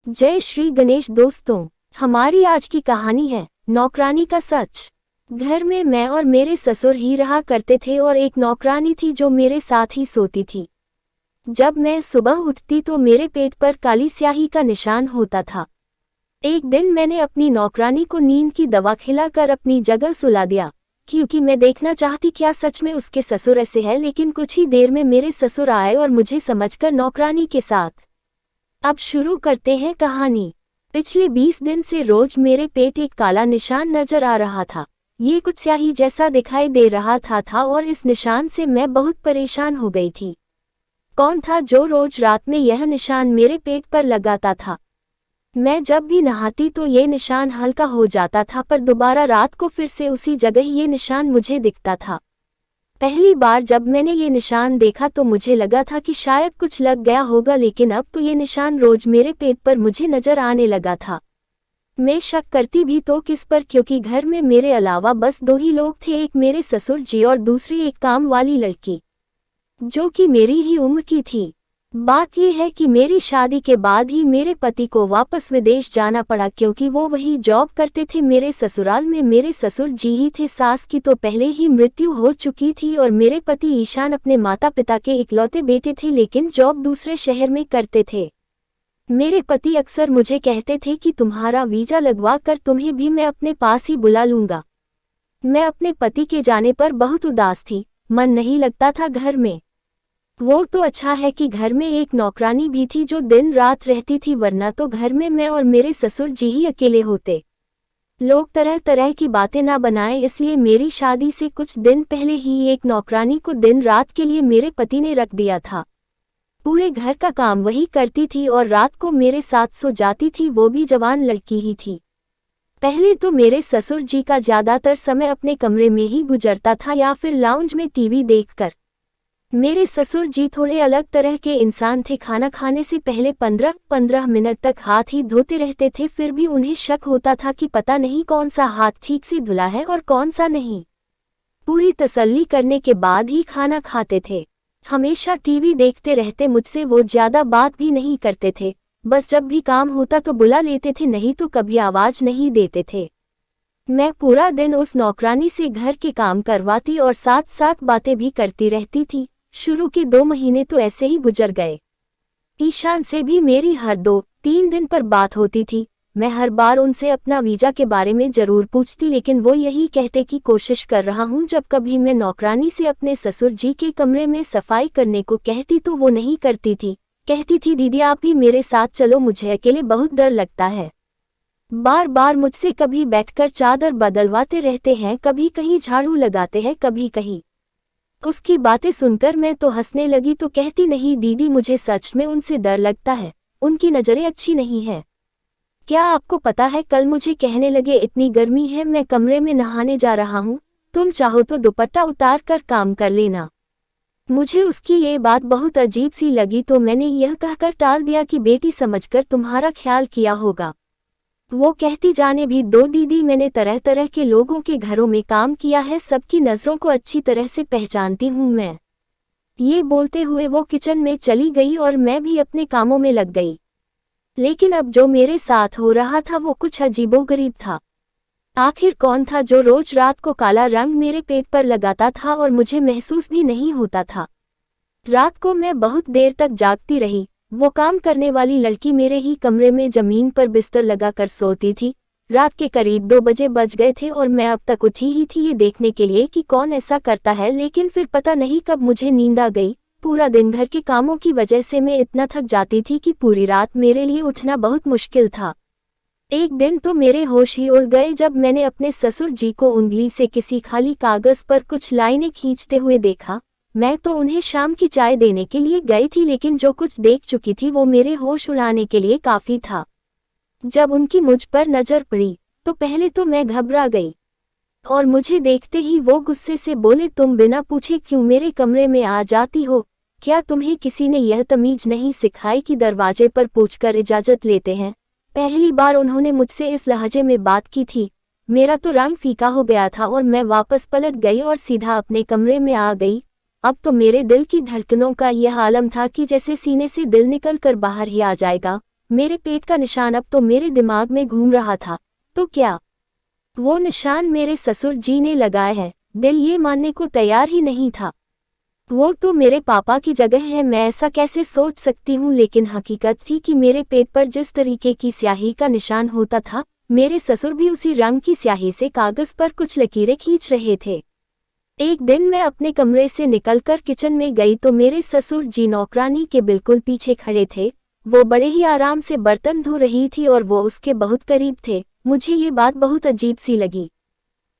जय श्री गणेश दोस्तों। हमारी आज की कहानी है नौकरानी का सच। घर में मैं और मेरे ससुर ही रहा करते थे और एक नौकरानी थी जो मेरे साथ ही सोती थी। जब मैं सुबह उठती तो मेरे पेट पर काली स्याही का निशान होता था। एक दिन मैंने अपनी नौकरानी को नींद की दवा खिलाकर अपनी जगह सुला दिया, क्योंकि मैं देखना चाहती क्या सच में उसके ससुर ऐसे है। लेकिन कुछ ही देर में मेरे ससुर आए और मुझे समझकर नौकरानी के साथ। अब शुरू करते हैं कहानी। पिछले 20 दिन से रोज मेरे पेट एक काला निशान नजर आ रहा था। ये कुछ स्याही जैसा दिखाई दे रहा था और इस निशान से मैं बहुत परेशान हो गई थी। कौन था जो रोज रात में यह निशान मेरे पेट पर लगाता था? मैं जब भी नहाती तो ये निशान हल्का हो जाता था, पर दोबारा रात को फिर से उसी जगह ये निशान मुझे दिखता था। पहली बार जब मैंने ये निशान देखा तो मुझे लगा था कि शायद कुछ लग गया होगा, लेकिन अब तो ये निशान रोज मेरे पेट पर मुझे नजर आने लगा था। मैं शक करती भी तो किस पर, क्योंकि घर में मेरे अलावा बस 2 ही लोग थे, एक मेरे ससुर जी और दूसरी एक काम वाली लड़की जो कि मेरी ही उम्र की थी। बात यह है कि मेरी शादी के बाद ही मेरे पति को वापस विदेश जाना पड़ा, क्योंकि वो वही जॉब करते थे। मेरे ससुराल में मेरे ससुर जी ही थे। सास की तो पहले ही मृत्यु हो चुकी थी और मेरे पति ईशान अपने माता पिता के इकलौते बेटे थे, लेकिन जॉब दूसरे शहर में करते थे। मेरे पति अक्सर मुझे कहते थे कि तुम्हारा वीजा लगवा कर तुम्हें भी मैं अपने पास ही बुला लूंगा। मैं अपने पति के जाने पर बहुत उदास थी, मन नहीं लगता था घर में। वो तो अच्छा है कि घर में एक नौकरानी भी थी जो दिन रात रहती थी, वरना तो घर में मैं और मेरे ससुर जी ही अकेले होते। लोग तरह तरह की बातें ना बनाएं, इसलिए मेरी शादी से कुछ दिन पहले ही एक नौकरानी को दिन रात के लिए मेरे पति ने रख दिया था। पूरे घर का काम वही करती थी और रात को मेरे साथ सो जाती थी। वो भी जवान लड़की ही थी। पहले तो मेरे ससुर जी का ज्यादातर समय अपने कमरे में ही गुजरता था या फिर लाउंज में टीवी देखकर। मेरे ससुर जी थोड़े अलग तरह के इंसान थे। खाना खाने से पहले 15-15 मिनट तक हाथ ही धोते रहते थे, फिर भी उन्हें शक होता था कि पता नहीं कौन सा हाथ ठीक से धुला है और कौन सा नहीं। पूरी तसल्ली करने के बाद ही खाना खाते थे। हमेशा टीवी देखते रहते। मुझसे वो ज्यादा बात भी नहीं करते थे, बस जब भी काम होता तो बुला लेते थे, नहीं तो कभी आवाज नहीं देते थे। मैं पूरा दिन उस नौकरानी से घर के काम करवाती और साथ साथ बातें भी करती रहती थी। शुरू के 2 महीने तो ऐसे ही गुजर गए। ईशान से भी मेरी हर 2-3 दिन पर बात होती थी। मैं हर बार उनसे अपना वीजा के बारे में जरूर पूछती, लेकिन वो यही कहते कि कोशिश कर रहा हूँ। जब कभी मैं नौकरानी से अपने ससुर जी के कमरे में सफाई करने को कहती तो वो नहीं करती थी। कहती थी दीदी आप भी मेरे साथ चलो, मुझे अकेले बहुत डर लगता है। बार बार मुझसे कभी बैठकर चादर बदलवाते रहते हैं, कभी कहीं झाड़ू लगाते हैं, कभी कहीं। उसकी बातें सुनकर मैं तो हंसने लगी, तो कहती नहीं दीदी मुझे सच में उनसे डर लगता है, उनकी नज़रें अच्छी नहीं है। क्या आपको पता है कल मुझे कहने लगे इतनी गर्मी है, मैं कमरे में नहाने जा रहा हूँ, तुम चाहो तो दुपट्टा उतार कर काम कर लेना। मुझे उसकी ये बात बहुत अजीब सी लगी, तो मैंने यह कहकर टाल दिया कि बेटी समझकर तुम्हारा ख्याल किया होगा। वो कहती जाने भी दो दीदी, मैंने तरह तरह के लोगों के घरों में काम किया है, सबकी नज़रों को अच्छी तरह से पहचानती हूँ मैं। ये बोलते हुए वो किचन में चली गई और मैं भी अपने कामों में लग गई। लेकिन अब जो मेरे साथ हो रहा था वो कुछ अजीबोगरीब था। आखिर कौन था जो रोज रात को काला रंग मेरे पेट पर लगाता था और मुझे महसूस भी नहीं होता था। रात को मैं बहुत देर तक जागती रही। वो काम करने वाली लड़की मेरे ही कमरे में जमीन पर बिस्तर लगाकर सोती थी। रात के करीब 2 बजे बज गए थे और मैं अब तक उठी ही थी ये देखने के लिए कि कौन ऐसा करता है, लेकिन फिर पता नहीं कब मुझे नींद आ गई। पूरा दिन घर के कामों की वजह से मैं इतना थक जाती थी कि पूरी रात मेरे लिए उठना बहुत मुश्किल था। एक दिन तो मेरे होश ही उड़ गए जब मैंने अपने ससुर जी को उंगली से किसी खाली कागज पर कुछ लाइनें खींचते हुए देखा। मैं तो उन्हें शाम की चाय देने के लिए गई थी, लेकिन जो कुछ देख चुकी थी वो मेरे होश उड़ाने के लिए काफी था। जब उनकी मुझ पर नजर पड़ी तो पहले तो मैं घबरा गई और मुझे देखते ही वो गुस्से से बोले, तुम बिना पूछे क्यों मेरे कमरे में आ जाती हो? क्या तुम्हें किसी ने यह तमीज नहीं सिखाई कि दरवाजे पर पूछकर इजाजत लेते हैं? पहली बार उन्होंने मुझसे इस लहजे में बात की थी। मेरा तो रंग फीका हो गया था और मैं वापस पलट गई और सीधा अपने कमरे में आ गई। अब तो मेरे दिल की धड़कनों का यह आलम था कि जैसे सीने से दिल निकल कर बाहर ही आ जाएगा। मेरे पेट का निशान अब तो मेरे दिमाग में घूम रहा था। तो क्या वो निशान मेरे ससुर जी ने लगाए हैं? दिल ये मानने को तैयार ही नहीं था। वो तो मेरे पापा की जगह है, मैं ऐसा कैसे सोच सकती हूँ, लेकिन हकीकत थी कि मेरे पेट पर जिस तरीके की स्याही का निशान होता था, मेरे ससुर भी उसी रंग की स्याही से कागज पर कुछ लकीरें खींच रहे थे। एक दिन मैं अपने कमरे से निकलकर किचन में गई तो मेरे ससुर जी नौकरानी के बिल्कुल पीछे खड़े थे। वो बड़े ही आराम से बर्तन धो रही थी और वो उसके बहुत करीब थे। मुझे ये बात बहुत अजीब सी लगी।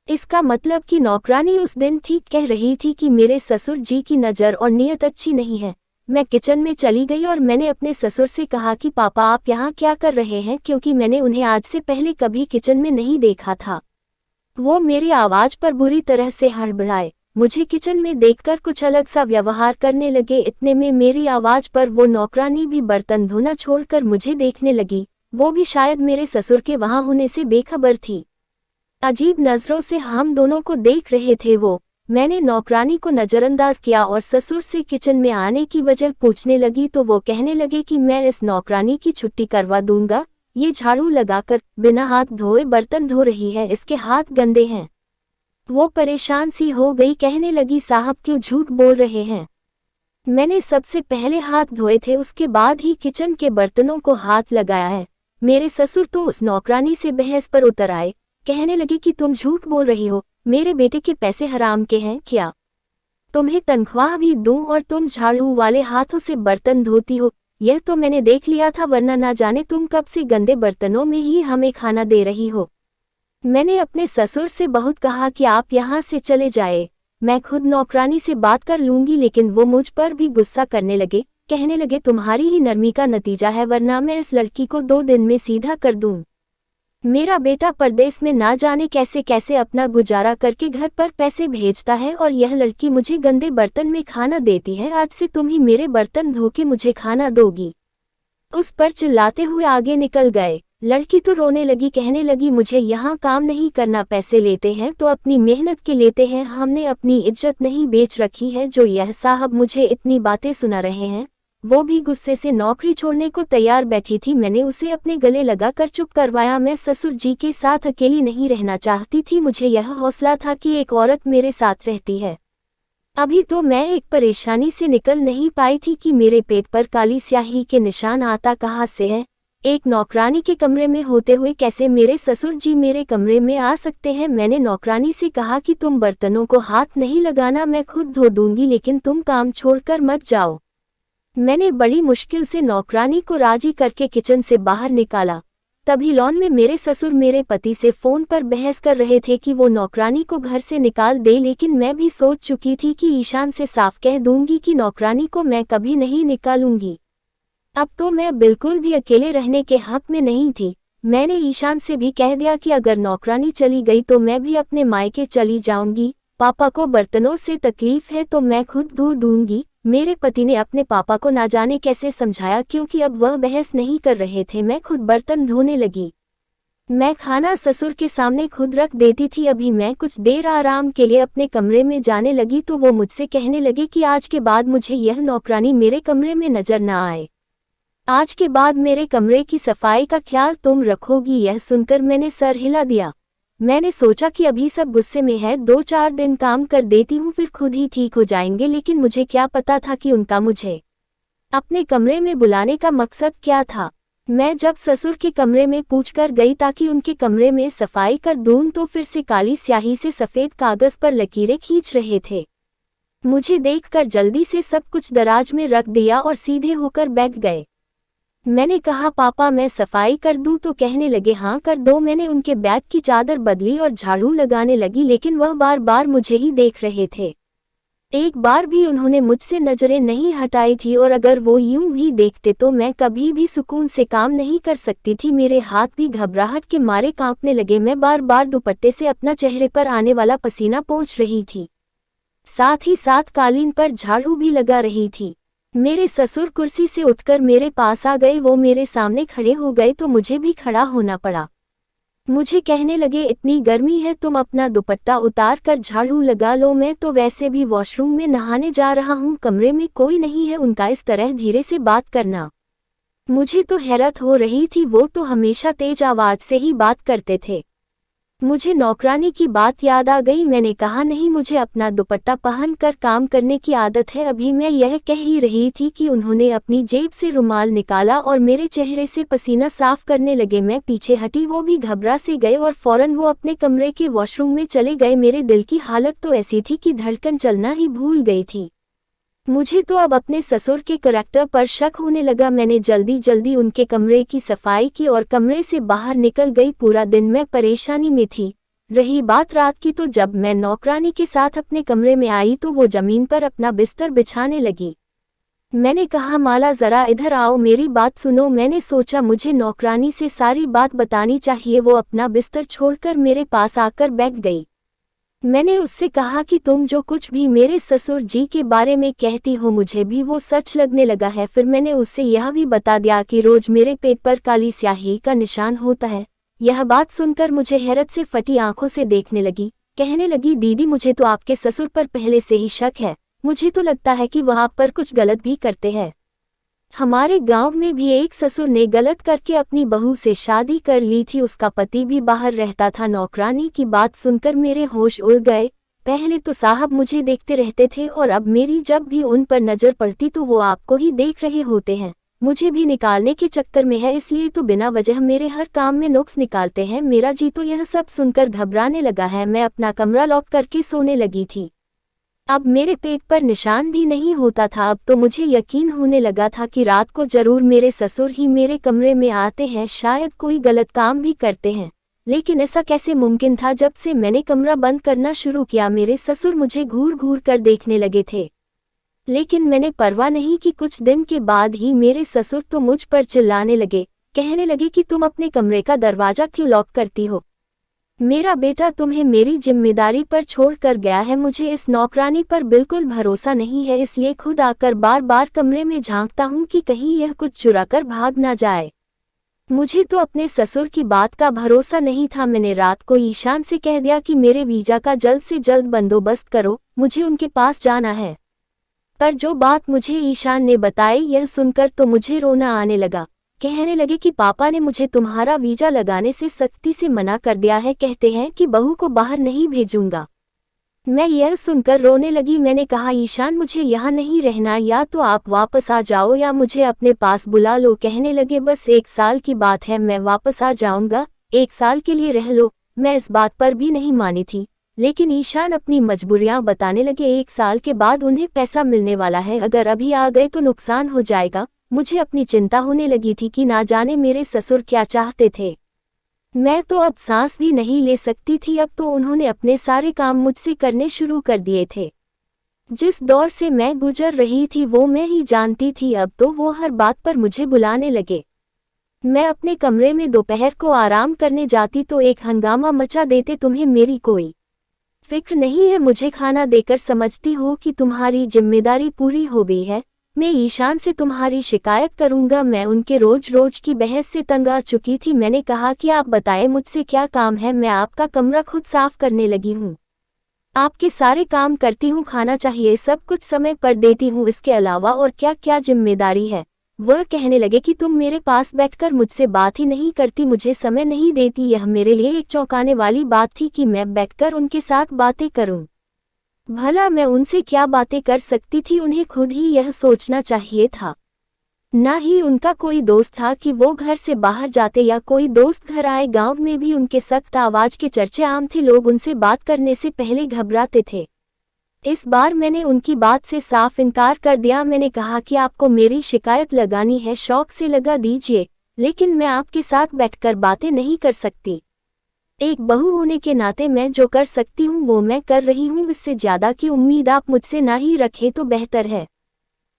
इसका मतलब कि नौकरानी उस दिन ठीक कह रही थी कि मेरे ससुर जी की नज़र और नीयत अच्छी नहीं है। मैं किचन में चली गई और मैंने अपने ससुर से कहा कि पापा आप यहाँ क्या कर रहे हैं, क्योंकि मैंने उन्हें आज से पहले कभी किचन में नहीं देखा था। वो मेरी आवाज़ पर बुरी तरह से हड़बड़ाए। मुझे किचन में देखकर कुछ अलग सा व्यवहार करने लगे। इतने में मेरी आवाज़ पर वो नौकरानी भी बर्तन धोना छोड़कर मुझे देखने लगी। वो भी शायद मेरे ससुर के वहाँ होने से बेखबर थी। अजीब नज़रों से हम दोनों को देख रहे थे वो। मैंने नौकरानी को नज़रअंदाज किया और ससुर से किचन में आने की वजह पूछने लगी तो वो कहने लगे कि मैं इस नौकरानी की छुट्टी करवा दूंगा। ये झाड़ू लगाकर बिना हाथ धोए बर्तन धो रही है, इसके हाथ गंदे हैं। वो परेशान सी हो गई, कहने लगी साहब क्यों झूठ बोल रहे हैं? मैंने सबसे पहले हाथ धोए थे, उसके बाद ही किचन के बर्तनों को हाथ लगाया है। मेरे ससुर तो उस नौकरानी से बहस पर उतर आए। कहने लगे कि तुम झूठ बोल रही हो, मेरे बेटे के पैसे हराम के हैं क्या? तुम्हें तनख्वाह भी दूं और तुम झाड़ू वाले हाथों से बर्तन धोती हो? यह तो मैंने देख लिया था, वरना ना जाने तुम कब से गंदे बर्तनों में ही हमें खाना दे रही हो। मैंने अपने ससुर से बहुत कहा कि आप यहाँ से चले जाए, मैं खुद नौकरानी से बात कर लूंगी, लेकिन वो मुझ पर भी गुस्सा करने लगे। कहने लगे तुम्हारी ही नरमी का नतीजा है, वरना मैं इस लड़की को 2 दिन में सीधा कर दूं। मेरा बेटा परदेश में ना जाने कैसे कैसे अपना गुजारा करके घर पर पैसे भेजता है और यह लड़की मुझे गंदे बर्तन में खाना देती है। आज से तुम ही मेरे बर्तन धो के मुझे खाना दोगी। उस पर चिल्लाते हुए आगे निकल गए। लड़की तो रोने लगी, कहने लगी मुझे यहाँ काम नहीं करना, पैसे लेते हैं तो अपनी मेहनत के लेते हैं, हमने अपनी इज्जत नहीं बेच रखी है जो यह साहब मुझे इतनी बातें सुना रहे हैं। वो भी गुस्से से नौकरी छोड़ने को तैयार बैठी थी। मैंने उसे अपने गले लगाकर चुप करवाया। मैं ससुर जी के साथ अकेली नहीं रहना चाहती थी, मुझे यह हौसला था कि एक औरत मेरे साथ रहती है। अभी तो मैं एक परेशानी से निकल नहीं पाई थी कि मेरे पेट पर काली स्याही के निशान आता कहाँ से है। एक नौकरानी के कमरे में होते हुए कैसे मेरे ससुर जी मेरे कमरे में आ सकते हैं? मैंने नौकरानी से कहा कि तुम बर्तनों को हाथ नहीं लगाना, मैं खुद धो दूंगी, लेकिन तुम काम छोड़कर मत जाओ। मैंने बड़ी मुश्किल से नौकरानी को राजी करके किचन से बाहर निकाला। तभी लॉन में मेरे ससुर मेरे पति से फोन पर बहस कर रहे थे कि वो नौकरानी को घर से निकाल दे, लेकिन मैं भी सोच चुकी थी कि ईशान से साफ कह दूंगी कि नौकरानी को मैं कभी नहीं निकालूंगी। अब तो मैं बिल्कुल भी अकेले रहने के हक में नहीं थी। मैंने ईशान से भी कह दिया कि अगर नौकरानी चली गई तो मैं भी अपने मायके चली जाऊंगी। पापा को बर्तनों से तकलीफ है तो मैं खुद धो दूंगी। मेरे पति ने अपने पापा को ना जाने कैसे समझाया, क्योंकि अब वह बहस नहीं कर रहे थे। मैं खुद बर्तन धोने लगी। मैं खाना ससुर के सामने खुद रख देती थी। अभी मैं कुछ देर आराम के लिए अपने कमरे में जाने लगी तो वो मुझसे कहने लगे कि आज के बाद मुझे यह नौकरानी मेरे कमरे में नजर न आए। आज के बाद मेरे कमरे की सफाई का ख्याल तुम रखोगी। यह सुनकर मैंने सर हिला दिया। मैंने सोचा कि अभी सब गुस्से में है, 2-4 दिन काम कर देती हूँ फिर खुद ही ठीक हो जाएंगे, लेकिन मुझे क्या पता था कि उनका मुझे अपने कमरे में बुलाने का मकसद क्या था। मैं जब ससुर के कमरे में पूछकर गई ताकि उनके कमरे में सफाई कर दूं तो फिर से काली स्याही से सफ़ेद कागज पर लकीरें खींच रहे थे। मुझे देखकर जल्दी से सब कुछ दराज में रख दिया और सीधे होकर बैठ गए। मैंने कहा पापा मैं सफाई कर दूं तो कहने लगे हाँ कर दो। मैंने उनके बैग की चादर बदली और झाड़ू लगाने लगी, लेकिन वह बार बार मुझे ही देख रहे थे। एक बार भी उन्होंने मुझसे नजरें नहीं हटाई थी, और अगर वो यूं भी देखते तो मैं कभी भी सुकून से काम नहीं कर सकती थी। मेरे हाथ भी घबराहट के मारे कांपने लगे। मैं बार बार दुपट्टे से अपना चेहरे पर आने वाला पसीना पोंछ रही थी, साथ ही साथ कालीन पर झाड़ू भी लगा रही थी। मेरे ससुर कुर्सी से उठकर मेरे पास आ गए। वो मेरे सामने खड़े हो गए तो मुझे भी खड़ा होना पड़ा। मुझे कहने लगे इतनी गर्मी है, तुम अपना दुपट्टा उतार कर झाड़ू लगा लो, मैं तो वैसे भी वॉशरूम में नहाने जा रहा हूँ, कमरे में कोई नहीं है। उनका इस तरह धीरे से बात करना मुझे तो हैरत हो रही थी, वो तो हमेशा तेज आवाज से ही बात करते थे। मुझे नौकरानी की बात याद आ गई। मैंने कहा, नहीं, मुझे अपना दुपट्टा पहन कर काम करने की आदत है। अभी मैं यह कह ही रही थी कि उन्होंने अपनी जेब से रुमाल निकाला और मेरे चेहरे से पसीना साफ करने लगे। मैं पीछे हटी, वो भी घबरा से गए और फौरन वो अपने कमरे के वॉशरूम में चले गए। मेरे दिल की हालत तो ऐसी थी कि धड़कन चलना ही भूल गई थी। मुझे तो अब अपने ससुर के करैक्टर पर शक होने लगा। मैंने जल्दी जल्दी उनके कमरे की सफाई की और कमरे से बाहर निकल गई। पूरा दिन मैं परेशानी में थी। रही बात रात की, तो जब मैं नौकरानी के साथ अपने कमरे में आई तो वो जमीन पर अपना बिस्तर बिछाने लगी। मैंने कहा, माला जरा इधर आओ, मेरी बात सुनो। मैंने सोचा मुझे नौकरानी से सारी बात बतानी चाहिए। वो अपना बिस्तर छोड़कर मेरे पास आकर बैठ गई। मैंने उससे कहा कि तुम जो कुछ भी मेरे ससुर जी के बारे में कहती हो, मुझे भी वो सच लगने लगा है। फिर मैंने उससे यह भी बता दिया कि रोज मेरे पेट पर काली स्याही का निशान होता है। यह बात सुनकर मुझे हैरत से फटी आंखों से देखने लगी। कहने लगी, दीदी, मुझे तो आपके ससुर पर पहले से ही शक है। मुझे तो लगता है कि वह आप पर कुछ गलत भी करते हैं। हमारे गांव में भी एक ससुर ने गलत करके अपनी बहू से शादी कर ली थी। उसका पति भी बाहर रहता था। नौकरानी की बात सुनकर मेरे होश उड़ गए। पहले तो साहब मुझे देखते रहते थे और अब मेरी जब भी उन पर नजर पड़ती तो वो आपको ही देख रहे होते हैं। मुझे भी निकालने के चक्कर में है, इसलिए तो बिना वजह मेरे हर काम में नुक्स निकालते हैं। मेरा जी तो यह सब सुनकर घबराने लगा है। मैं अपना कमरा लॉक करके सोने लगी थी। अब मेरे पेट पर निशान भी नहीं होता था। अब तो मुझे यकीन होने लगा था कि रात को जरूर मेरे ससुर ही मेरे कमरे में आते हैं, शायद कोई गलत काम भी करते हैं। लेकिन ऐसा कैसे मुमकिन था? जब से मैंने कमरा बंद करना शुरू किया मेरे ससुर मुझे घूर घूर कर देखने लगे थे, लेकिन मैंने परवाह नहीं की। कुछ दिन के बाद ही मेरे ससुर तो मुझ पर चिल्लाने लगे। कहने लगे कि तुम अपने कमरे का दरवाजा क्यों लॉक करती हो? मेरा बेटा तुम्हें मेरी जिम्मेदारी पर छोड़ कर गया है। मुझे इस नौकरानी पर बिल्कुल भरोसा नहीं है, इसलिए खुद आकर बार बार कमरे में झांकता हूँ कि कहीं यह कुछ चुरा कर भाग ना जाए। मुझे तो अपने ससुर की बात का भरोसा नहीं था। मैंने रात को ईशान से कह दिया कि मेरे वीजा का जल्द से जल्द बंदोबस्त करो, मुझे उनके पास जाना है। पर जो बात मुझे ईशान ने बताई, यह सुनकर तो मुझे रोना आने लगा। कहने लगे कि पापा ने मुझे तुम्हारा वीजा लगाने से सख्ती से मना कर दिया है। कहते हैं कि बहू को बाहर नहीं भेजूंगा। मैं यह सुनकर रोने लगी। मैंने कहा, ईशान, मुझे यहाँ नहीं रहना, या तो आप वापस आ जाओ या मुझे अपने पास बुला लो। कहने लगे, बस 1 साल की बात है, मैं वापस आ जाऊंगा, 1 साल के लिए रह लो। मैं इस बात पर भी नहीं मानी थी, लेकिन ईशान अपनी मजबूरियां बताने लगे। 1 साल के बाद उन्हें पैसा मिलने वाला है, अगर अभी आ गए तो नुकसान हो जाएगा। मुझे अपनी चिंता होने लगी थी कि ना जाने मेरे ससुर क्या चाहते थे। मैं तो अब सांस भी नहीं ले सकती थी। अब तो उन्होंने अपने सारे काम मुझसे करने शुरू कर दिए थे। जिस दौर से मैं गुजर रही थी वो मैं ही जानती थी। अब तो वो हर बात पर मुझे बुलाने लगे। मैं अपने कमरे में दोपहर को आराम करने जाती तो एक हंगामा मचा देते। तुम्हें मेरी कोई फिक्र नहीं है, मुझे खाना देकर समझती हो कि तुम्हारी जिम्मेदारी पूरी हो गई है। मैं ईशान से तुम्हारी शिकायत करूंगा। मैं उनके रोज रोज की बहस से तंग आ चुकी थी। मैंने कहा कि आप बताएं मुझसे क्या काम है, मैं आपका कमरा खुद साफ करने लगी हूँ, आपके सारे काम करती हूँ, खाना चाहिए सब कुछ समय पर देती हूँ, इसके अलावा और क्या क्या जिम्मेदारी है? वह कहने लगे कि तुम मेरे पास बैठकर मुझसे बात ही नहीं करती, मुझे समय नहीं देती। यह मेरे लिए एक चौंकाने वाली बात थी कि मैं बैठकर उनके साथ बातें करूं। भला मैं उनसे क्या बातें कर सकती थी? उन्हें खुद ही यह सोचना चाहिए था। ना ही उनका कोई दोस्त था कि वो घर से बाहर जाते या कोई दोस्त घर आए। गांव में भी उनके सख्त आवाज के चर्चे आम थे। लोग उनसे बात करने से पहले घबराते थे। इस बार मैंने उनकी बात से साफ इनकार कर दिया। मैंने कहा कि आपको मेरी शिकायत लगानी है, शौक से लगा दीजिए, लेकिन मैं आपके साथ बैठकर बातें नहीं कर सकती। एक बहू होने के नाते मैं जो कर सकती हूँ वो मैं कर रही हूँ, इससे ज्यादा की उम्मीद आप मुझसे ना ही रखें तो बेहतर है।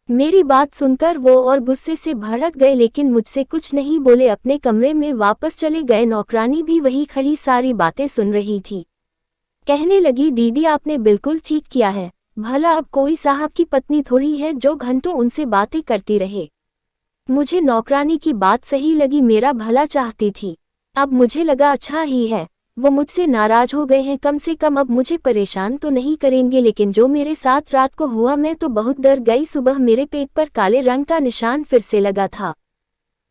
मेरी बात सुनकर वो और गुस्से से भड़क गए, लेकिन मुझसे कुछ नहीं बोले, अपने कमरे में वापस चले गए। नौकरानी भी वही खड़ी सारी बातें सुन रही थी। कहने लगी, दीदी आपने बिल्कुल ठीक किया है। भला अब कोई साहब की पत्नी थोड़ी है जो घंटों उनसे बातें करती रहे। मुझे नौकरानी की बात सही लगी, मेरा भला चाहती थी। अब मुझे लगा अच्छा ही है, वो मुझसे नाराज हो गए हैं, कम से कम अब मुझे परेशान तो नहीं करेंगे। लेकिन जो मेरे साथ रात को हुआ, मैं तो बहुत डर गई। सुबह मेरे पेट पर काले रंग का निशान फिर से लगा था।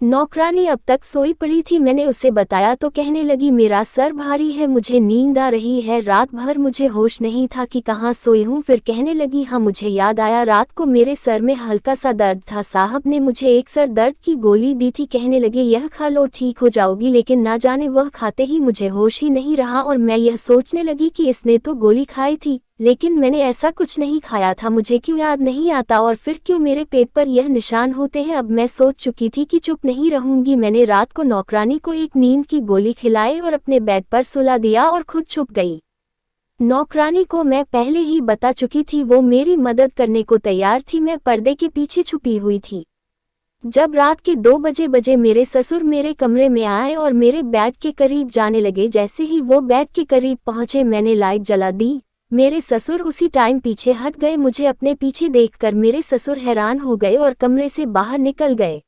नौकरानी अब तक सोई पड़ी थी। मैंने उसे बताया तो कहने लगी, मेरा सर भारी है, मुझे नींद आ रही है, रात भर मुझे होश नहीं था कि कहाँ सोई हूँ। फिर कहने लगी, हाँ मुझे याद आया, रात को मेरे सर में हल्का सा दर्द था, साहब ने मुझे एक सर दर्द की गोली दी थी, कहने लगे यह खा लो ठीक हो जाओगी। लेकिन ना जाने वह खाते ही मुझे होश ही नहीं रहा और मैं यह सोचने लगी कि इसने तो गोली खाई थी, लेकिन मैंने ऐसा कुछ नहीं खाया था, मुझे क्यों याद नहीं आता और फिर क्यों मेरे पेट पर यह निशान होते हैं। अब मैं सोच चुकी थी कि चुप नहीं रहूंगी। मैंने रात को नौकरानी को एक नींद की गोली खिलाई और अपने बेड पर सुला दिया और खुद छुप गई। नौकरानी को मैं पहले ही बता चुकी थी, वो मेरी मदद करने को तैयार थी, मैं पर्दे के पीछे छुपी हुई थी। जब रात के 2 बजे मेरे ससुर मेरे कमरे में आए और मेरे बेड के करीब जाने लगे। जैसे ही वो बेड के करीब पहुंचे मैंने लाइट जला दी। मेरे ससुर उसी टाइम पीछे हट गए। मुझे अपने पीछे देखकर मेरे ससुर हैरान हो गए और कमरे से बाहर निकल गए।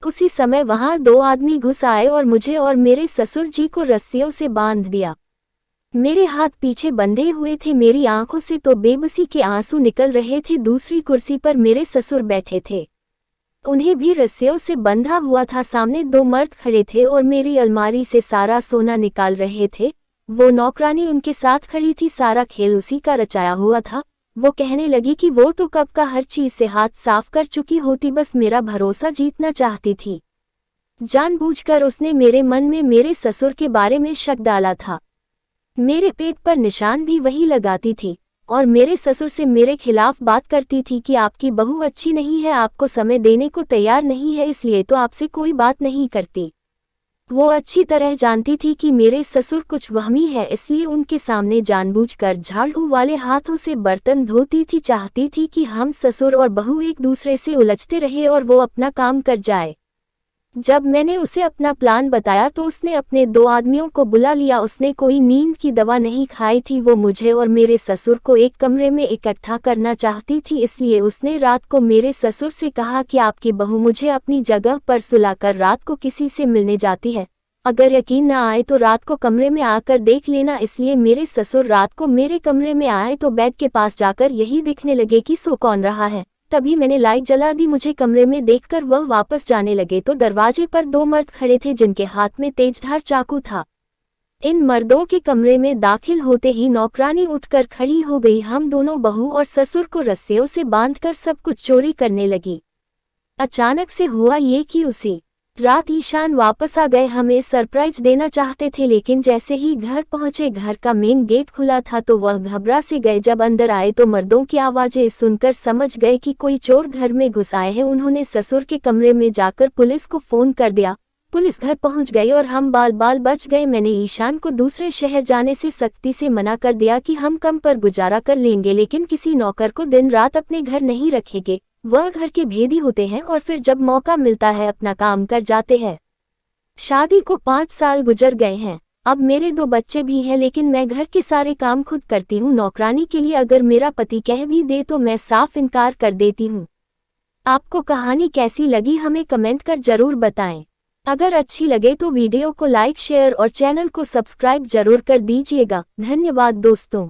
उसी समय वहां 2 आदमी घुस आए और मुझे और मेरे ससुर जी को रस्सियों से बांध दिया। मेरे हाथ पीछे बंधे हुए थे, मेरी आंखों से तो बेबसी के आंसू निकल रहे थे। दूसरी कुर्सी पर मेरे ससुर बैठे थे, उन्हें भी रस्सियों से बंधा हुआ था। सामने 2 मर्द खड़े थे और मेरी अलमारी से सारा सोना निकाल रहे थे। वो नौकरानी उनके साथ खड़ी थी, सारा खेल उसी का रचाया हुआ था। वो कहने लगी कि वो तो कब का हर चीज से हाथ साफ कर चुकी होती, बस मेरा भरोसा जीतना चाहती थी। जानबूझकर उसने मेरे मन में मेरे ससुर के बारे में शक डाला था। मेरे पेट पर निशान भी वही लगाती थी और मेरे ससुर से मेरे खिलाफ बात करती थी कि आपकी बहू अच्छी नहीं है, आपको समय देने को तैयार नहीं है, इसलिए तो आपसे कोई बात नहीं करती। वो अच्छी तरह जानती थी कि मेरे ससुर कुछ वहमी है, इसलिए उनके सामने जानबूझकर झाड़ू वाले हाथों से बर्तन धोती थी। चाहती थी कि हम ससुर और बहू एक दूसरे से उलझते रहे और वो अपना काम कर जाए। जब मैंने उसे अपना प्लान बताया तो उसने अपने 2 आदमियों को बुला लिया। उसने कोई नींद की दवा नहीं खाई थी। वो मुझे और मेरे ससुर को एक कमरे में इकट्ठा करना चाहती थी, इसलिए उसने रात को मेरे ससुर से कहा कि आपकी बहू मुझे अपनी जगह पर सुलाकर रात को किसी से मिलने जाती है, अगर यकीन न आए तो रात को कमरे में आकर देख लेना। इसलिए मेरे ससुर रात को मेरे कमरे में आए तो बेड के पास जाकर यही देखने लगे कि सो कौन रहा है। तभी मैंने लाइट जला दी। मुझे कमरे में देखकर वह वापस जाने लगे तो दरवाजे पर 2 मर्द खड़े थे जिनके हाथ में तेजधार चाकू था। इन मर्दों के कमरे में दाखिल होते ही नौकरानी उठकर खड़ी हो गई। हम दोनों बहू और ससुर को रस्सियों से बांधकर सब कुछ चोरी करने लगी। अचानक से हुआ ये कि उसी रात ईशान वापस आ गए। हमें सरप्राइज देना चाहते थे, लेकिन जैसे ही घर पहुंचे घर का मेन गेट खुला था तो वह घबरा से गए। जब अंदर आए तो मर्दों की आवाजें सुनकर समझ गए कि कोई चोर घर में घुस आए हैं। उन्होंने ससुर के कमरे में जाकर पुलिस को फोन कर दिया। पुलिस घर पहुंच गई और हम बाल बाल बच गए। मैंने ईशान को दूसरे शहर जाने से सख्ती से मना कर दिया कि हम कम पर गुजारा कर लेंगे, लेकिन किसी नौकर को दिन रात अपने घर नहीं रखेंगे, वह घर के भेदी होते हैं और फिर जब मौका मिलता है अपना काम कर जाते हैं। शादी को 5 साल गुजर गए हैं, अब मेरे 2 बच्चे भी हैं, लेकिन मैं घर के सारे काम खुद करती हूँ। नौकरानी के लिए अगर मेरा पति कह भी दे तो मैं साफ इनकार कर देती हूँ। आपको कहानी कैसी लगी हमें कमेंट कर जरूर बताएं। अगर अच्छी लगे तो वीडियो को लाइक शेयर और चैनल को सब्सक्राइब जरूर कर दीजिएगा। धन्यवाद दोस्तों।